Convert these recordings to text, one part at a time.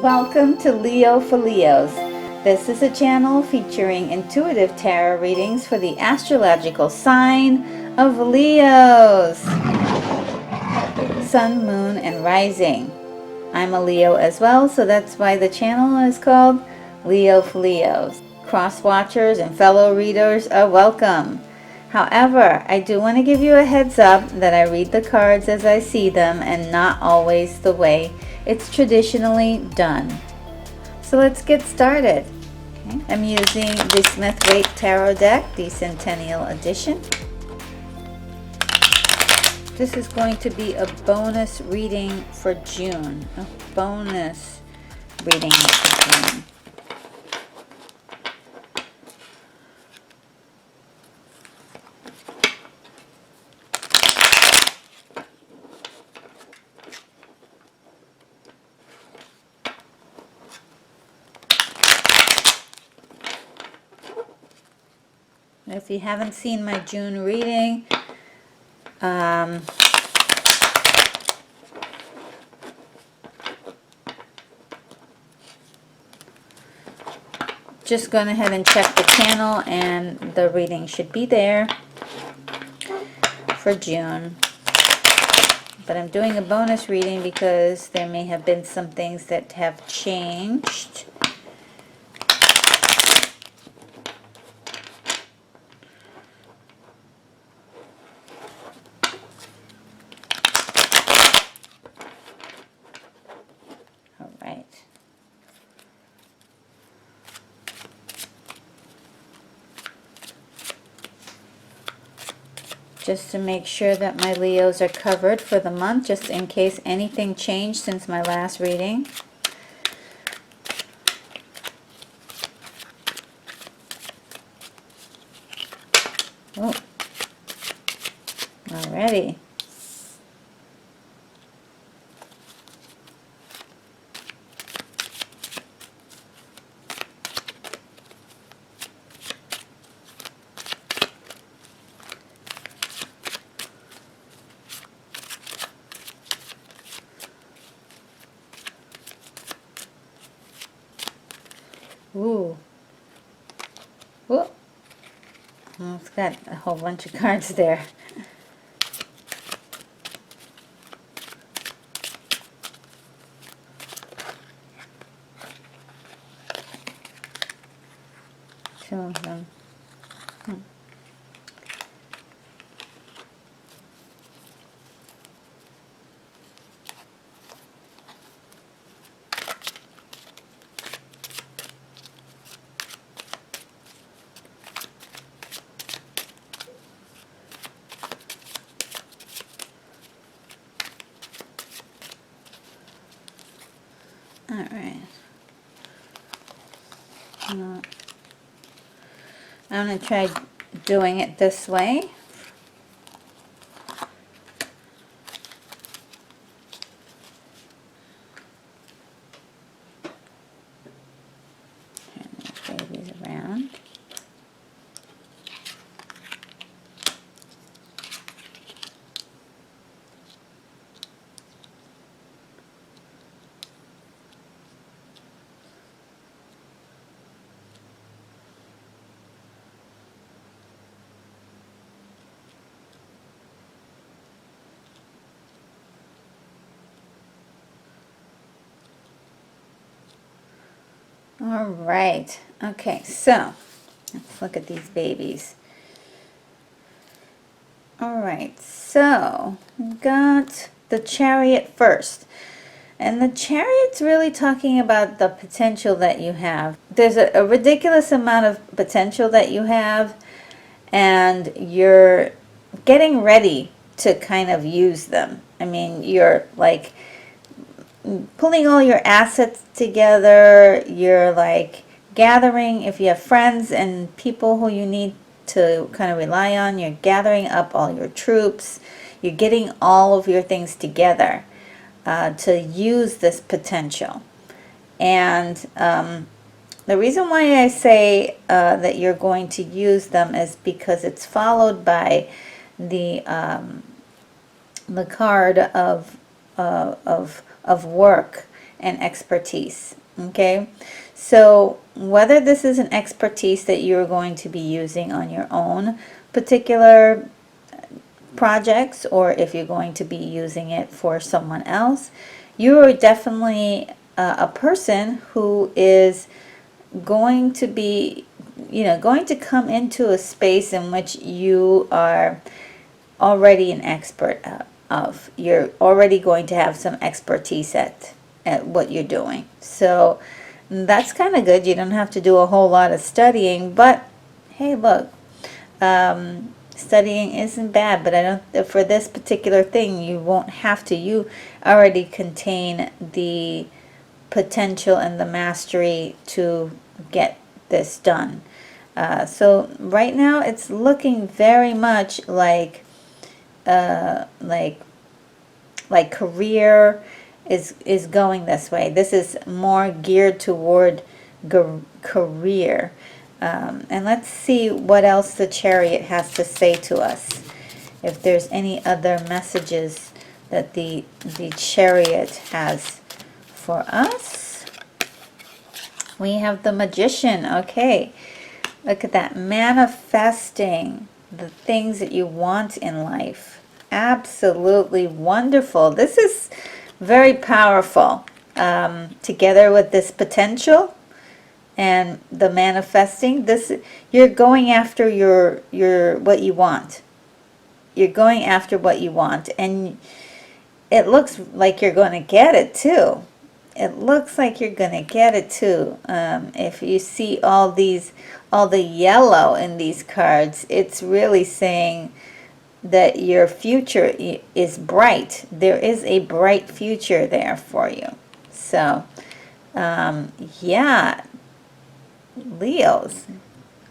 Welcome to Leo for Leos. This is a channel featuring intuitive tarot readings for the astrological sign of Leos. Sun, moon, and rising. I'm a Leo as well, so that's why the channel is called Leo for Leos. Cross watchers and fellow readers are welcome. However, I do want to give you a heads up that I read the cards as I see them and not always the way it's traditionally done. So let's get started. Okay. I'm using the Smith-Waite Tarot deck, the Centennial Edition. This is going to be a bonus reading for June. A bonus reading for June. If you haven't seen my June reading, just go ahead and check the channel and the reading should be there for June. But I'm doing a bonus reading because there may have been some things that have changed. All right. Just to make sure that my Leos are covered for the month, just in case anything changed since my last reading. Oh, alrighty. Ooh. Whoop. Oh, it's got a whole bunch of cards there. Two of them. All right. I'm going to try doing it this way. Turn these babies around. All right. Okay, so let's look at these babies. All right, so we've got the Chariot first. And the Chariot's really talking about the potential that you have. There's a ridiculous amount of potential that you have, and you're getting ready to kind of use them. I mean, you're like pulling all your assets together. You're like gathering, if you have friends and people who you need to kind of rely on, you're gathering up all your troops. You're getting all of your things together to use this potential. And the reason why I say that you're going to use them is because it's followed by the card of work and expertise. Okay, so whether this is an expertise that you're going to be using on your own particular projects, or if you're going to be using it for someone else, you are definitely a person who is going to be, going to come into a space in which you are already an expert of. You're already going to have some expertise at what you're doing. So that's kind of good. You don't have to do a whole lot of studying, but hey, look, studying isn't bad, but I don't, for this particular thing, you won't have to. You already contain the potential and the mastery to get this done. So right now it's looking very much like career is going this way. This is more geared toward career. And let's see what else the Chariot has to say to us. If there's any other messages that the Chariot has for us. We have the Magician. Okay, look at that, manifesting the things that you want in life. Absolutely wonderful. This is very powerful. Together with this potential and the manifesting, this, you're going after your what you want. You're going after what you want, and it looks like you're going to get it too. It looks like you're going to get it too. If you see all the yellow in these cards, it's really saying that your future is bright. There is a bright future there for you. So, yeah, Leos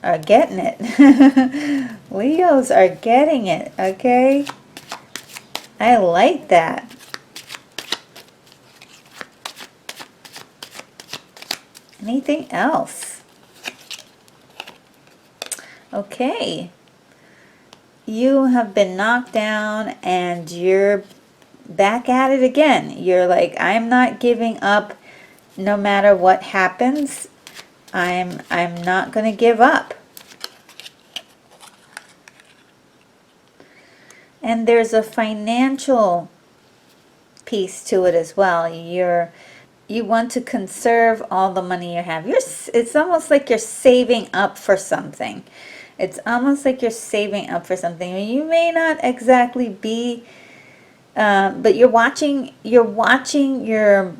are getting it. Leos are getting it, okay? I like that. Anything else? Okay. You have been knocked down and you're back at it again. You're like, I'm not giving up no matter what happens. I'm not going to give up. And there's a financial piece to it as well. You want to conserve all the money you have. It's almost like you're saving up for something. It's almost like you're saving up for something. You may not exactly be, but you're watching your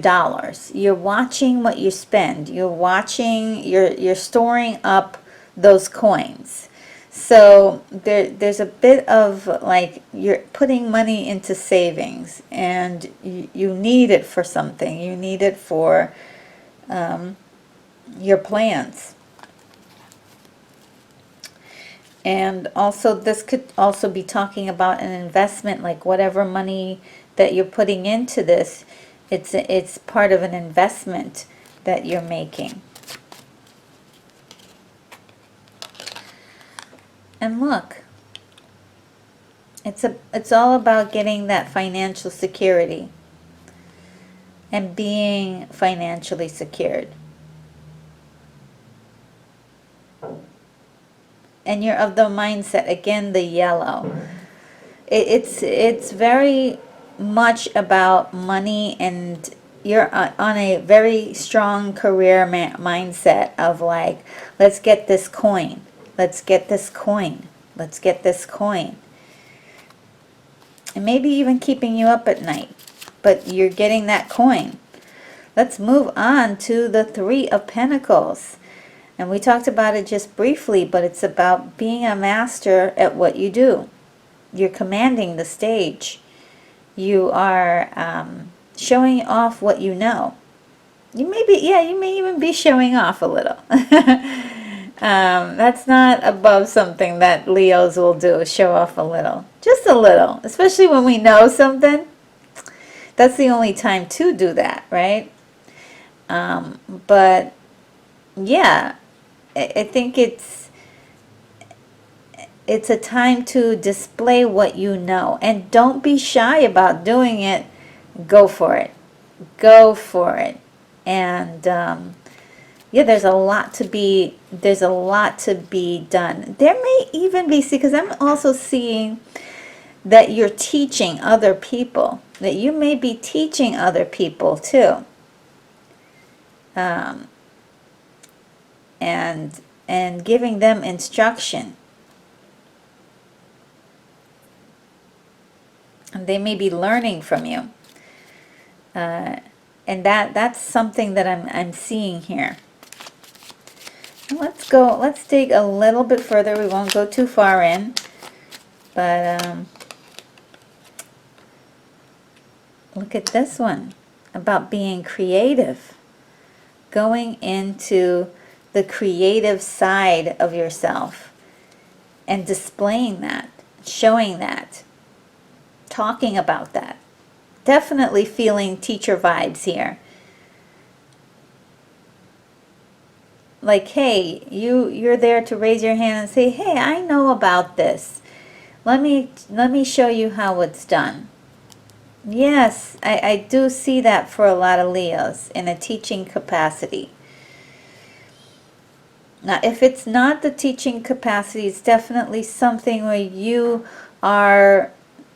dollars. You're watching what you spend. You're storing up those coins. So there's a bit of like you're putting money into savings, and you need it for something. You need it for your plans. And also this could also be talking about an investment, like whatever money that you're putting into this, it's part of an investment that you're making. And look, it's all about getting that financial security and being financially secured. And you're of the mindset, again, the yellow. It's very much about money, and you're on a very strong career mindset of like, let's get this coin. Let's get this coin. Let's get this coin. And maybe even keeping you up at night. But you're getting that coin. Let's move on to the Three of Pentacles. And we talked about it just briefly, but it's about being a master at what you do. You're commanding the stage. You are showing off what you know. You may even be showing off a little. That's not above something that Leos will do, show off a little. Just a little. Especially when we know something. That's the only time to do that, right? But, yeah, I think it's a time to display what you know. And don't be shy about doing it. Go for it. go for it. And yeah, there's a lot to be done. There may even be, see, because I'm also seeing that you're teaching other people, that you may be teaching other people too. And giving them instruction. And they may be learning from you. And that's something that I'm seeing here. Let's dig a little bit further. We won't go too far in. But look at this one about being creative. Going into the creative side of yourself and displaying that, showing that, talking about that. Definitely feeling teacher vibes here. Like, hey, you're there to raise your hand and say, hey, I know about this. Let me show you how it's done. Yes, I do see that for a lot of Leos in a teaching capacity. Now, if it's not the teaching capacity, it's definitely something where you are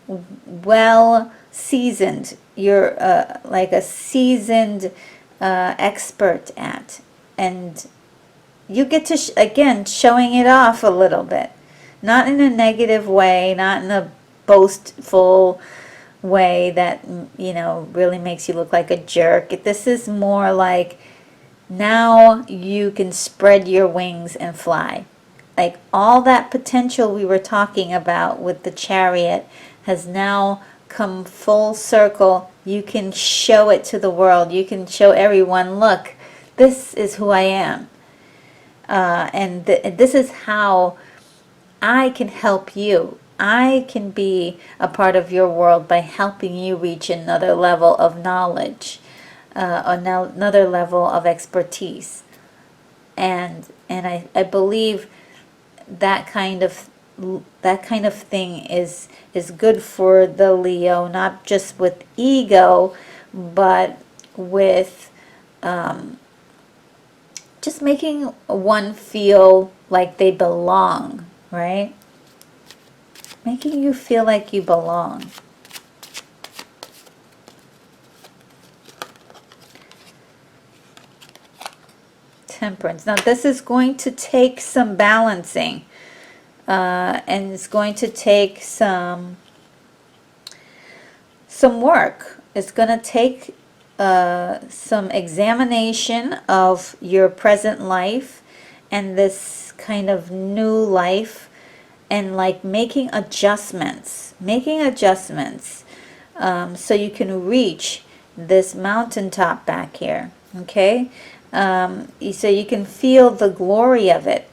well seasoned. You're like a seasoned expert at. And you get to, again, showing it off a little bit. Not in a negative way, not in a boastful way that, you know, really makes you look like a jerk. This is more like, now you can spread your wings and fly. Like all that potential we were talking about with the Chariot has now come full circle. You can show it to the world. You can show everyone, look, this is who I am. And this is how I can help you. I can be a part of your world by helping you reach another level of knowledge, another level of expertise. And I believe that kind of thing is good for the Leo, not just with ego, but with just making one feel like they belong, right? Making you feel like you belong. Temperance. Now this is going to take some balancing, and it's going to take some work. It's going to take some examination of your present life and this kind of new life, and like making adjustments, so you can reach this mountaintop back here, okay? So you can feel the glory of it.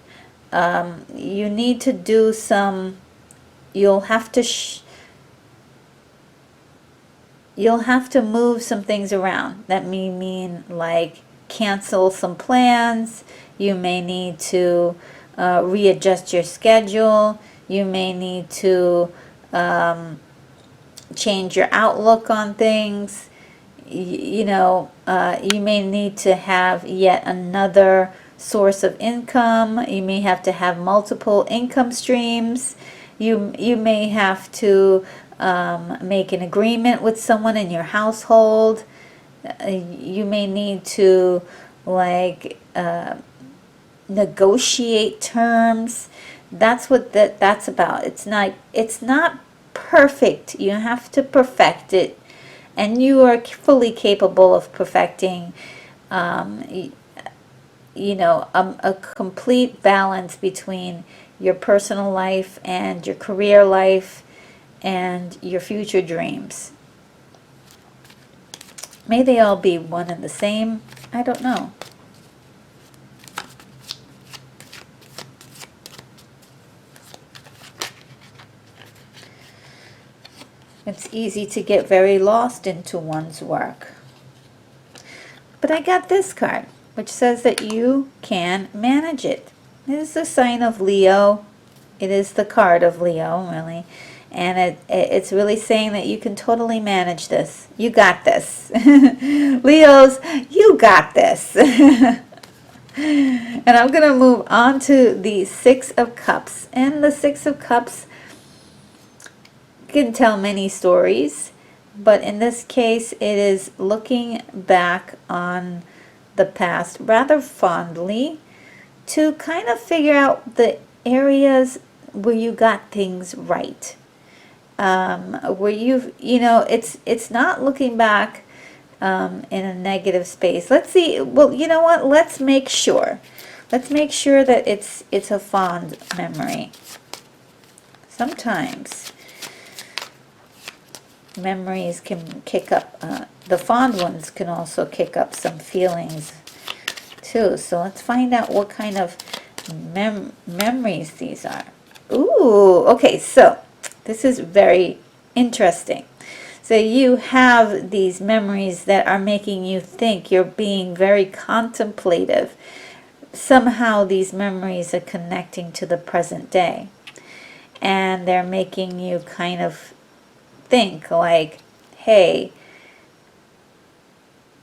You need to do some, you'll have to move some things around. That may mean like cancel some plans. You may need to readjust your schedule. You may need to change your outlook on things. You may need to have yet another source of income. You may have to have multiple income streams. You may have to make an agreement with someone in your household. You may need to like negotiate terms. That's what that's about. It's not perfect. You have to perfect it, and you are fully capable of perfecting a complete balance between your personal life and your career life and your future dreams. May they all be one and the same. I don't know. It's easy to get very lost into one's work. But I got this card, which says that you can manage it. It is the sign of Leo. It is the card of Leo, really. And it's really saying that you can totally manage this. You got this. Leos, you got this. And I'm going to move on to the Six of Cups. And the Six of Cups can tell many stories, but in this case, it is looking back on the past rather fondly to kind of figure out the areas where you got things right. Where it's not looking back in a negative space. Let's see. Well, you know what? Let's make sure. Let's make sure that it's a fond memory. Sometimes memories can kick up. The fond ones can also kick up some feelings too. So let's find out what kind of memories these are. Ooh, okay. So this is very interesting. So you have these memories that are making you think. You're being very contemplative. Somehow these memories are connecting to the present day. And they're making you kind of think like, hey,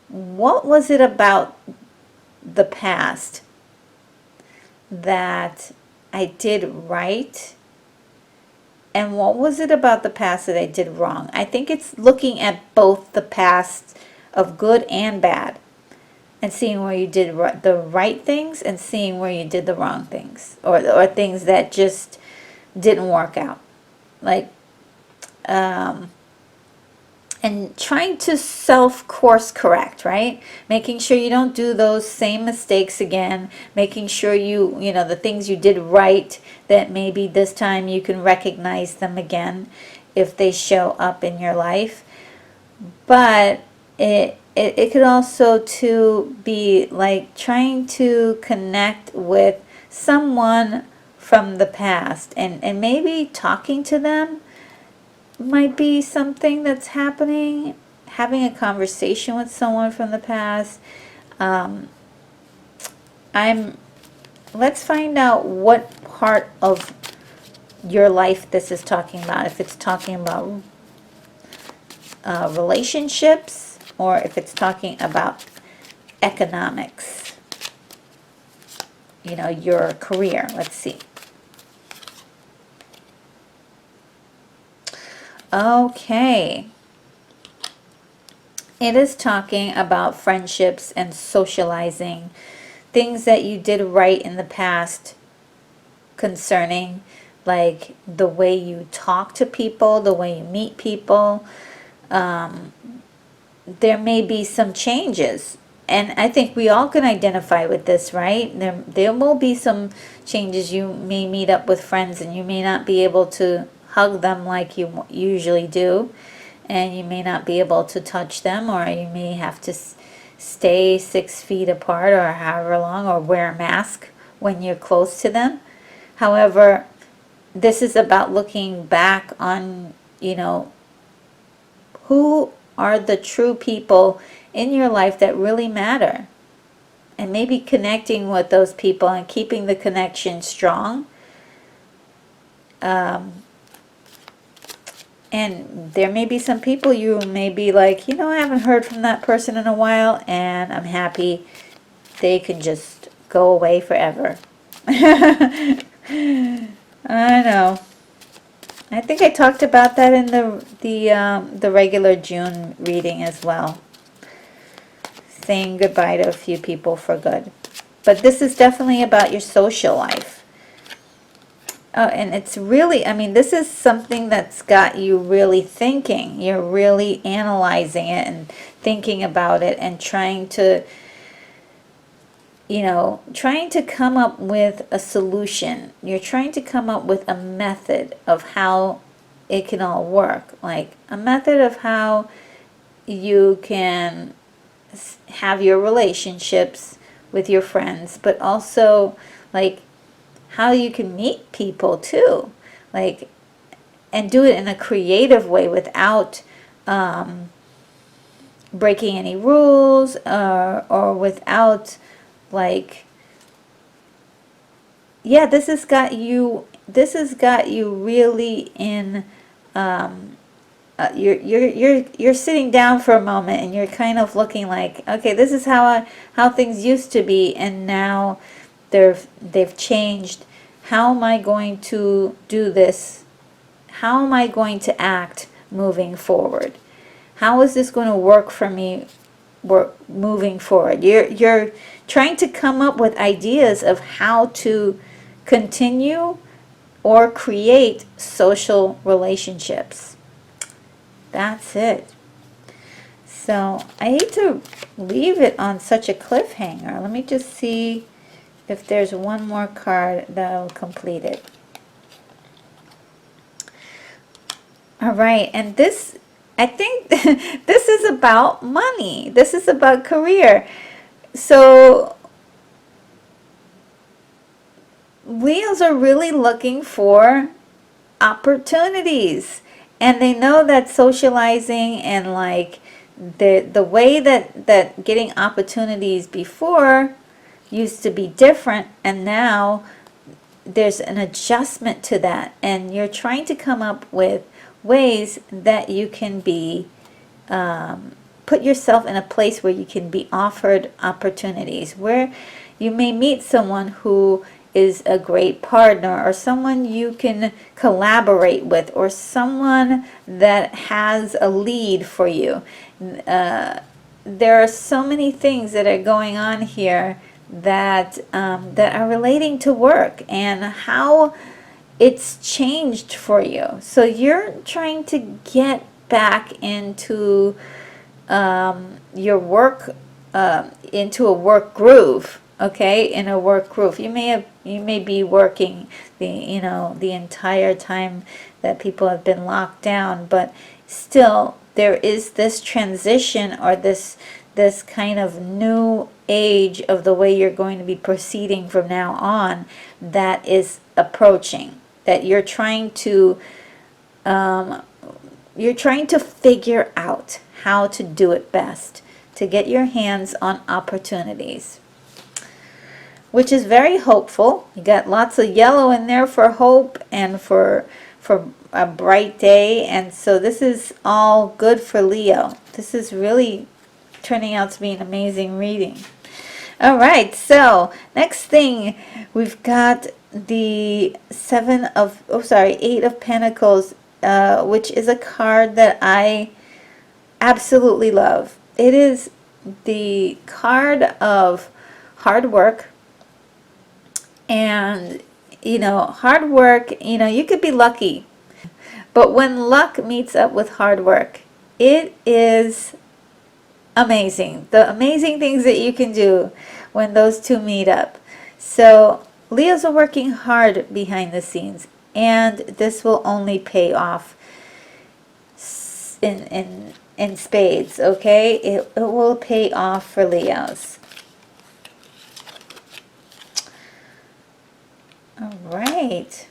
what was it about the past that I did right? And what was it about the past that I did wrong? I think it's looking at both the past of good and bad and seeing where you did the right things and seeing where you did the wrong things, or things that just didn't work out. Like, and trying to self-course correct, right? Making sure you don't do those same mistakes again. Making sure the things you did right, that maybe this time you can recognize them again if they show up in your life. But it could also too be like trying to connect with someone from the past and maybe talking to them might be something that's happening. Having a conversation with someone from the past. Let's find out what part of your life this is talking about. If it's talking about relationships, or if it's talking about economics. Your career. Let's see. Okay. It is talking about friendships and socializing, things that you did right in the past concerning, like the way you talk to people, the way you meet people. There may be some changes. And I think we all can identify with this, right? There will be some changes. You may meet up with friends and you may not be able to hug them like you usually do, and you may not be able to touch them, or you may have to stay 6 feet apart or however long, or wear a mask when you're close to them. However, this is about looking back on, who are the true people in your life that really matter, and maybe connecting with those people and keeping the connection strong. And there may be some people you may be like, I haven't heard from that person in a while, and I'm happy they can just go away forever. I know. I think I talked about that in the regular June reading as well. Saying goodbye to a few people for good. But this is definitely about your social life. And it's really, this is something that's got you really thinking. You're really analyzing it and thinking about it and trying to come up with a solution. You're trying to come up with a method of how it can all work. Like a method of how you can have your relationships with your friends, but also like how you can meet people too, like, and do it in a creative way without breaking any rules, or without, like, this has got you really in you're sitting down for a moment and you're kind of looking like, okay, this is how things used to be, and now they've changed. How am I going to do this? How am I going to act moving forward? How is this going to work for me moving forward? You're trying to come up with ideas of how to continue or create social relationships. That's it. So I hate to leave it on such a cliffhanger. Let me just see if there's one more card that will complete it. All right, and this, I think this is about money. This is about career. So Leos are really looking for opportunities, and they know that socializing and like the way that getting opportunities before used to be different, and now there's an adjustment to that, and you're trying to come up with ways that you can be put yourself in a place where you can be offered opportunities, where you may meet someone who is a great partner, or someone you can collaborate with, or someone that has a lead for you. There are so many things that are going on here that that are relating to work and how it's changed for you. So you're trying to get back into your work, into a work groove. Okay, in a work groove. You may be working the entire time that people have been locked down, but still there is this transition, or this kind of new age of the way you're going to be proceeding from now on that is approaching, that you're trying to figure out how to do it best, to get your hands on opportunities, which is very hopeful. You got lots of yellow in there for hope and for a bright day, and so this is all good for Leo. This is really turning out to be an amazing reading. All right, so next thing, we've got the Eight of Pentacles, which is a card that I absolutely love. It is the card of hard work. And, hard work, you could be lucky. But when luck meets up with hard work, it is amazing. The amazing things that you can do when those two meet up. So Leos are working hard behind the scenes, and this will only pay off in spades, okay? It will pay off for Leos. All right.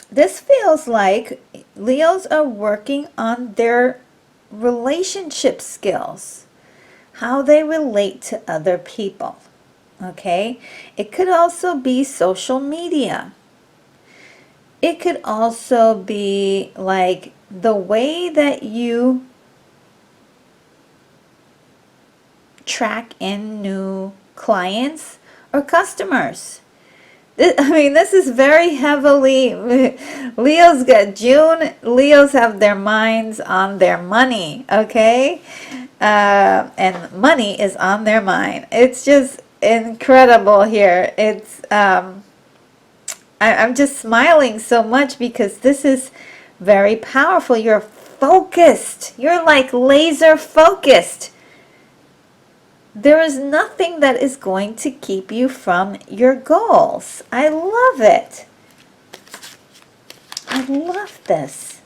This feels like Leos are working on their relationship skills, how they relate to other people. Okay? It could also be social media. It could also be like the way that you track in new clients or customers. This is very heavily, Leo's got June. Leos have their minds on their money, okay? And money is on their mind. It's just incredible here. It's, I'm just smiling so much because this is very powerful. You're focused. You're like laser focused. There is nothing that is going to keep you from your goals. I love it. I love this.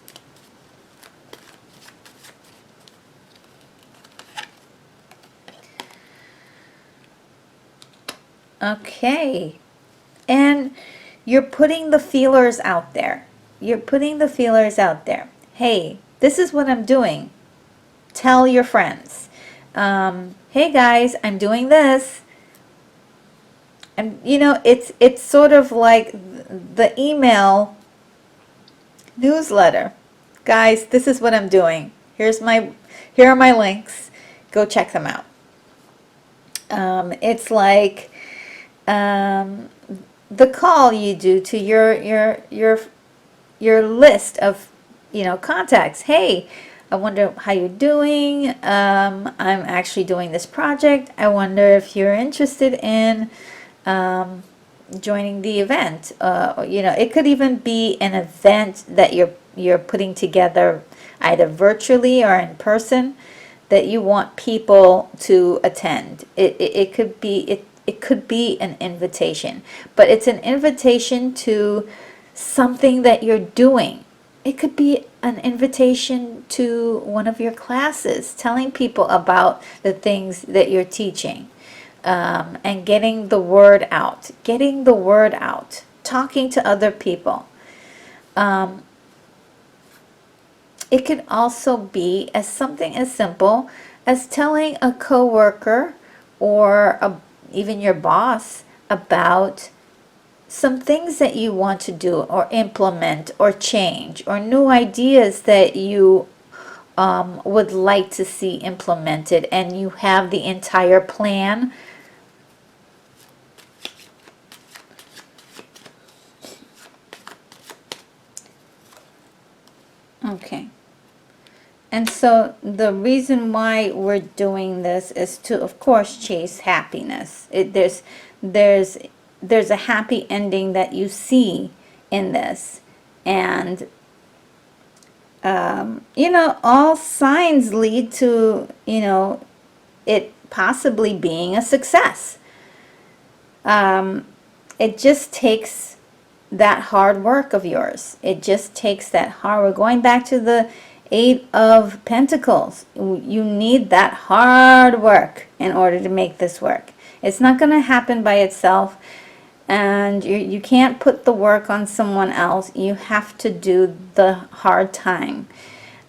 Okay. And you're putting the feelers out there. You're putting the feelers out there. Hey, this is what I'm doing. Tell your friends. Hey guys, I'm doing this. And it's sort of like the email newsletter. Guys, this is what I'm doing. Here are my links. Go check them out. It's like the call you do to your list of contacts. Hey, I wonder how you're doing. I'm actually doing this project. I wonder if you're interested in joining the event. It could even be an event that you're putting together either virtually or in person that you want people to attend. It could be an invitation, but it's an invitation to something that you're doing. It could be an invitation to one of your classes, telling people about the things that you're teaching, and getting the word out, talking to other people. It could also be as something as simple as telling a coworker or even your boss about some things that you want to do or implement or change, or new ideas that you would like to see implemented, and you have the entire plan. Okay. And so the reason why we're doing this is to, of course, chase happiness. There's a happy ending that you see in this, and all signs lead to it possibly being a success. It just takes that hard work of yours. It just takes that hard. We're going back to the Eight of Pentacles. You need that hard work in order to make this work. It's not going to happen by itself, and you can't put the work on someone else. You have to do the hard time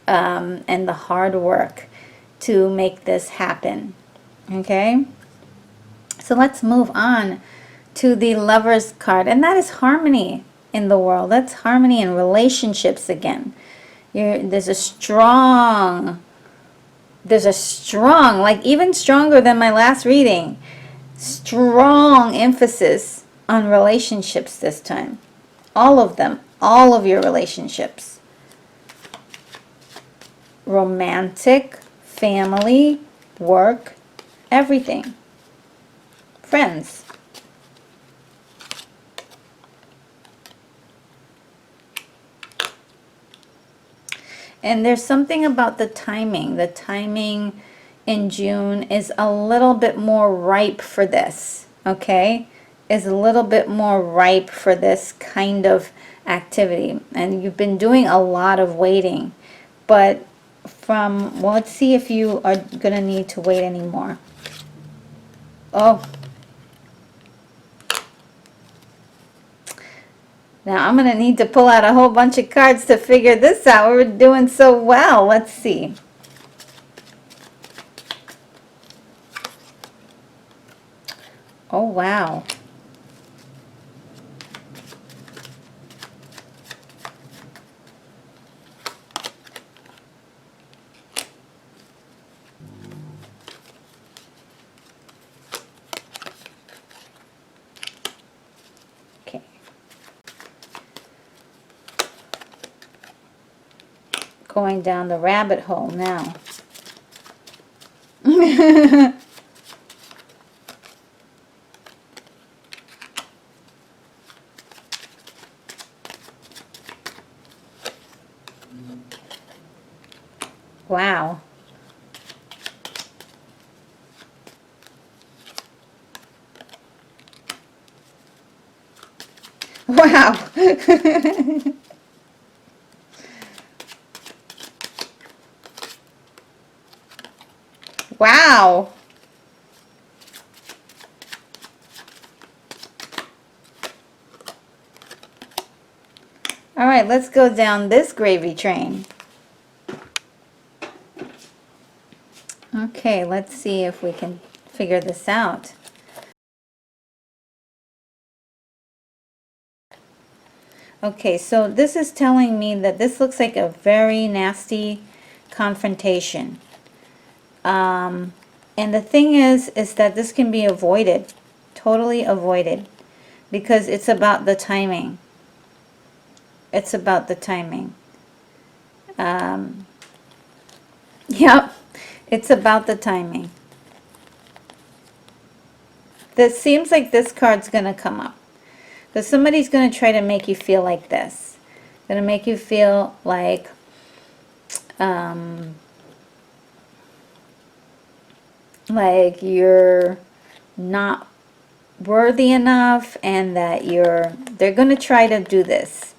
and the hard work to make this happen. Okay? So let's move on to the Lover's card, and that is harmony in the world. That's harmony in relationships again. There's a strong, like even stronger than my last reading, strong emphasis on relationships this time. All of them, all of your relationships. Romantic, family, work, everything. Friends. And there's something about the timing. The timing in June is a little bit more ripe for this, okay? Is a little bit more ripe for this kind of activity. And you've been doing a lot of waiting. But well, let's see if you are going to need to wait anymore. Oh. Now I'm going to need to pull out a whole bunch of cards to figure this out. We're doing so well. Let's see. Oh, wow. Okay. Going down the rabbit hole now. Wow. Wow. Wow. All right, let's go down this gravy train. Okay, let's see if we can figure this out. Okay, so this is telling me that this looks like a very nasty confrontation. And the thing is that this can be avoided, totally avoided, because it's about the timing. It's about the timing. Yep, it's about the timing. This seems like this card's going to come up. Because somebody's going to try to make you feel like this. Going to make you feel like you're not worthy enough, and that they're going to try to do this.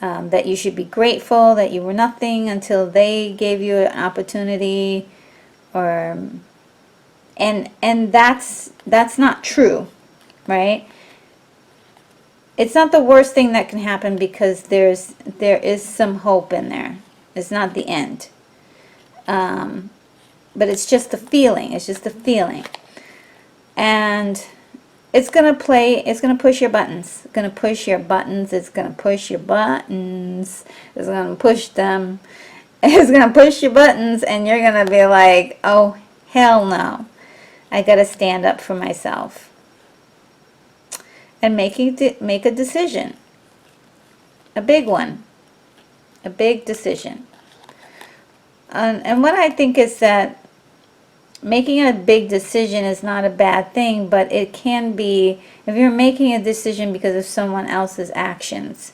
That you should be grateful that you were nothing until they gave you an opportunity, or and that's not true, right? It's not the worst thing that can happen, because there is some hope in there. It's not the end. But it's just a feeling. It's just a feeling. And it's going to push your buttons. It's going to push your buttons. It's going to push your buttons. It's going to push them. It's going to push your buttons, and you're going to be like, oh, hell no. I got to stand up for myself. And make a decision. A big one. A big decision. And what I think is that making a big decision is not a bad thing, but it can be, if you're making a decision because of someone else's actions,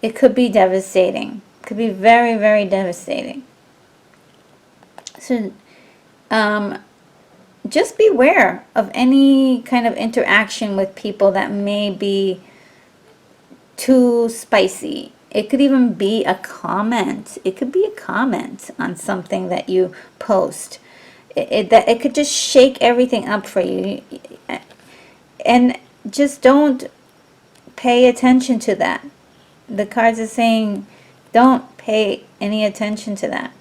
it could be devastating. It could be very, very devastating. So, just beware of any kind of interaction with people that may be too spicy. It could even be a comment. It could be a comment on something that you post. It could just shake everything up for you. And just don't pay attention to that. The cards are saying don't pay any attention to that.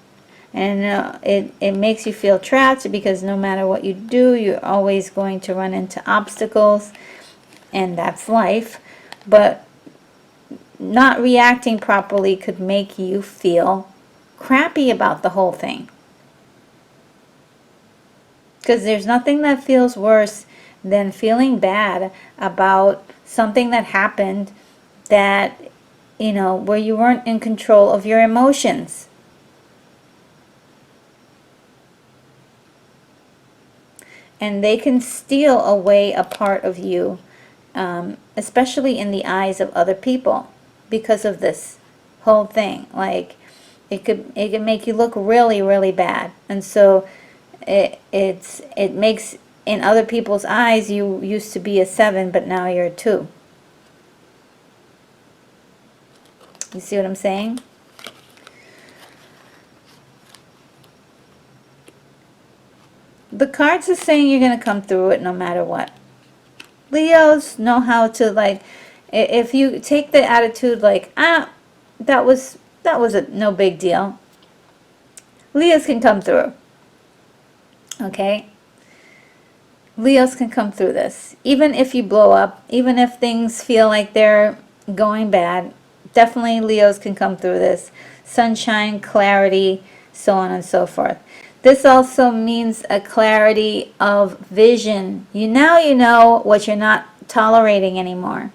And it makes you feel trapped, because no matter what you do, you're always going to run into obstacles, and that's life. But not reacting properly could make you feel crappy about the whole thing. Because there's nothing that feels worse than feeling bad about something that happened that, where you weren't in control of your emotions. And they can steal away a part of you, especially in the eyes of other people, because of this whole thing. Like, it could make you look really, really bad. And so it makes, in other people's eyes, you used to be a 7, but now you're a 2. You see what I'm saying? The cards are saying you're going to come through it no matter what. Leos know how to, if you take the attitude that was no big deal. Leos can come through. Okay? Leos can come through this. Even if you blow up, even if things feel like they're going bad, definitely Leos can come through this. Sunshine, clarity, so on and so forth. This also means a clarity of vision. You know what you're not tolerating anymore.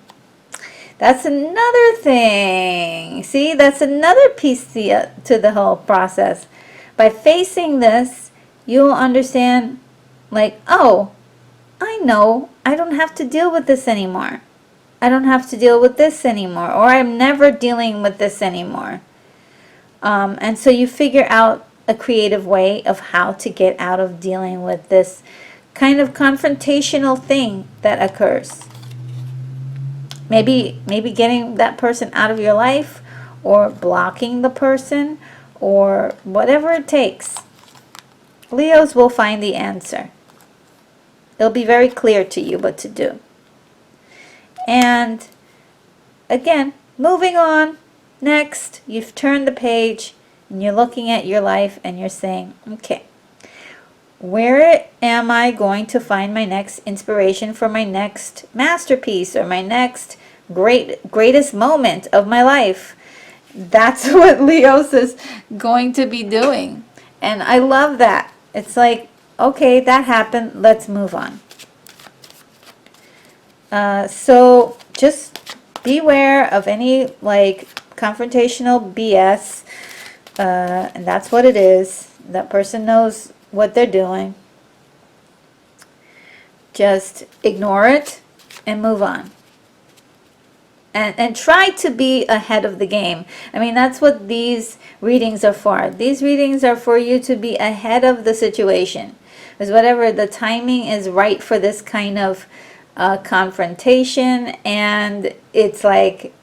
That's another thing. See, that's another piece to the whole process. By facing this, you'll understand, oh, I know I don't have to deal with this anymore. I don't have to deal with this anymore. Or I'm never dealing with this anymore. And so you figure out a creative way of how to get out of dealing with this kind of confrontational thing that occurs. Maybe getting that person out of your life, or blocking the person, or whatever it takes. Leos will find the answer. It'll be very clear to you what to do. And again, moving on. Next, you've turned the page and you're looking at your life and you're saying, okay, where am I going to find my next inspiration for my next masterpiece, or my next greatest moment of my life. That's what LEOS is going to be doing. And I love that. It's like, okay, that happened. Let's move on. So just beware of any like confrontational BS. And that's what it is. That person knows what they're doing. Just ignore it and move on. And try to be ahead of the game. I mean, that's what these readings are for. These readings are for you to be ahead of the situation. Because whatever the timing is right for this kind of confrontation, and it's like,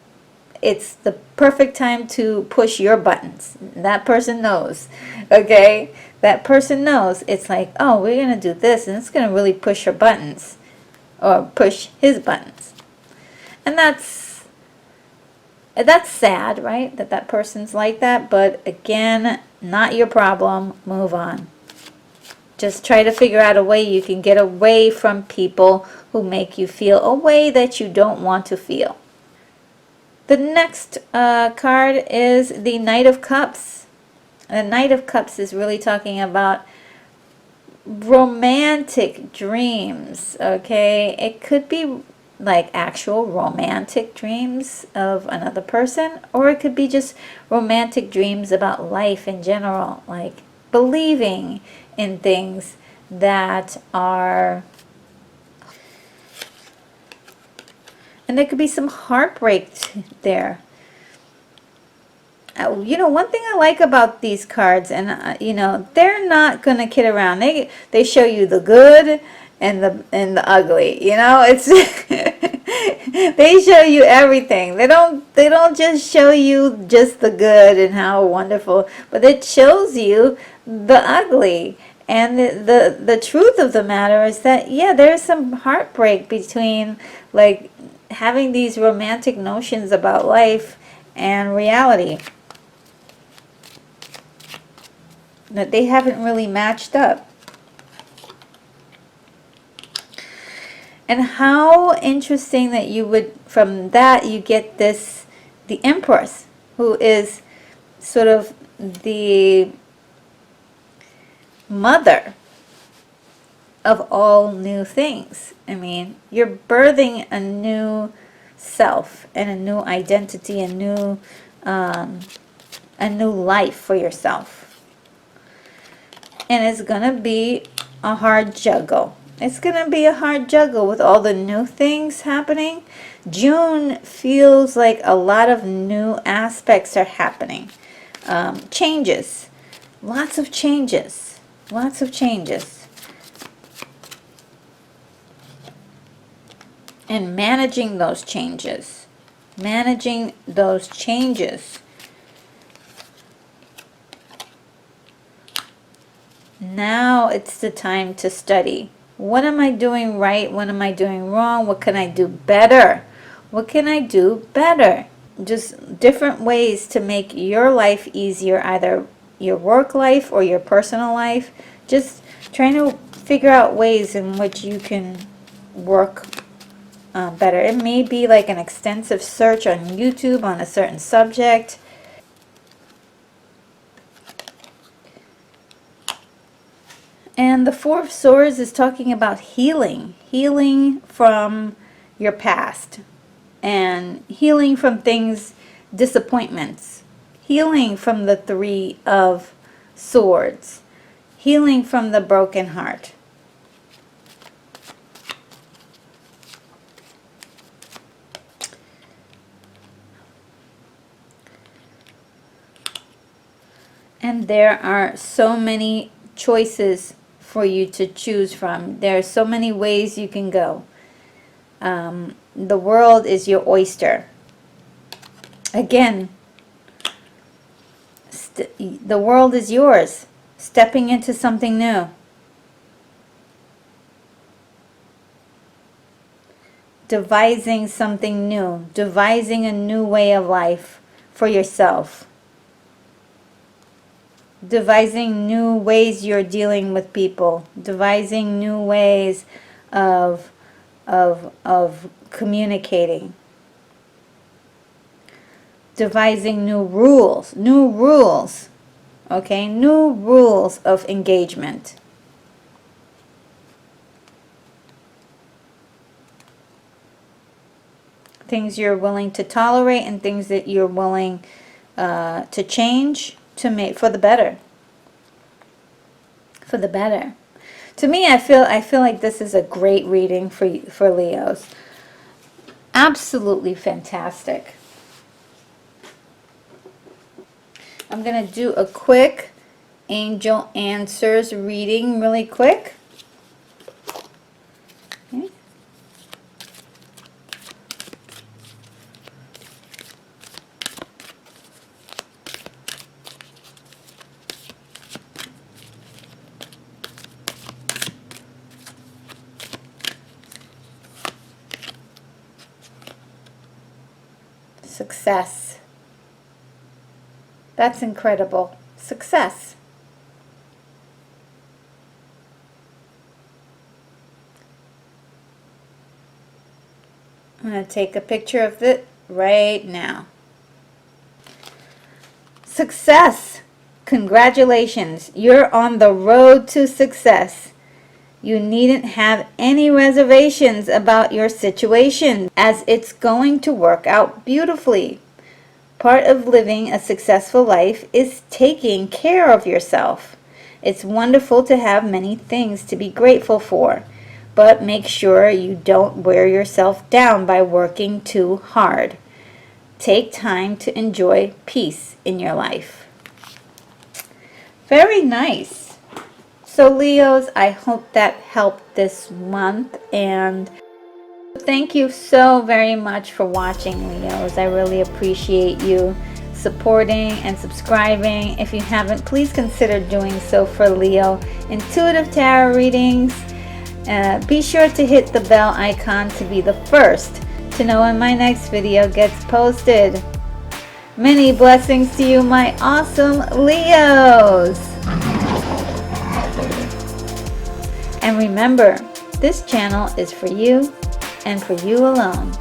it's the perfect time to push your buttons. That person knows, okay? That person knows. It's like, oh, we're going to do this, and it's going to really push her buttons, or push his buttons. And that's sad, right? That person's like that. But again, not your problem. Move on. Just try to figure out a way you can get away from people who make you feel a way that you don't want to feel. The next card is the Knight of Cups. The Knight of Cups is really talking about romantic dreams, okay? It could be like actual romantic dreams of another person, or it could be just romantic dreams about life in general, like believing in things that are, and there could be some heartbreak there. You know, one thing I like about these cards, and you know, they're not gonna kid around. They show you the good and the ugly. You know, it's they show you everything. They don't just show you just the good and how wonderful, but it shows you the ugly. And the truth of the matter is that, yeah, there's some heartbreak between like having these romantic notions about life and reality, that they haven't really matched up. And how interesting that you would, from that, you get this, the Empress, who is sort of the mother of all new things. I mean, you're birthing a new self and a new identity, a new life for yourself. And it's going to be a hard juggle. It's going to be a hard juggle with all the new things happening. June feels like a lot of new aspects are happening. Changes. Lots of changes. Lots of changes. And managing those changes. Managing those changes. Now it's the time to study. What am I doing right? What am I doing wrong? What can I do better? What can I do better? Just different ways to make your life easier, either your work life or your personal life. Just trying to figure out ways in which you can work better. It may be like an extensive search on YouTube on a certain subject. And the Four of Swords is talking about healing. Healing from your past. And healing from things, disappointments. Healing from the Three of Swords. Healing from the broken heart. And there are so many choices for you to choose from. There are so many ways you can go. The world is your oyster. Again, the world is yours. Stepping into something new. Devising something new. Devising a new way of life for yourself. Devising new ways you're dealing with people. Devising new ways of communicating. devising new rules, okay, new rules of engagement. Things you're willing to tolerate and things that you're willing to change to make for the better. For the better. To me, I feel like this is a great reading for Leos. Absolutely fantastic. I'm going to do a quick angel answers reading really quick. Okay. Success. That's incredible. Success. I'm going to take a picture of it right now. Success. Congratulations. You're on the road to success. You needn't have any reservations about your situation, as it's going to work out beautifully. Part of living a successful life is taking care of yourself. It's wonderful to have many things to be grateful for, but make sure you don't wear yourself down by working too hard. Take time to enjoy peace in your life. Very nice. So Leos, I hope that helped this month, and thank you so very much for watching, Leos. I really appreciate you supporting and subscribing. If you haven't, please consider doing so for Leo Intuitive Tarot readings. Be sure to hit the bell icon to be the first to know when my next video gets posted. Many blessings to you, my awesome Leos. And remember, this channel is for you and for you alone.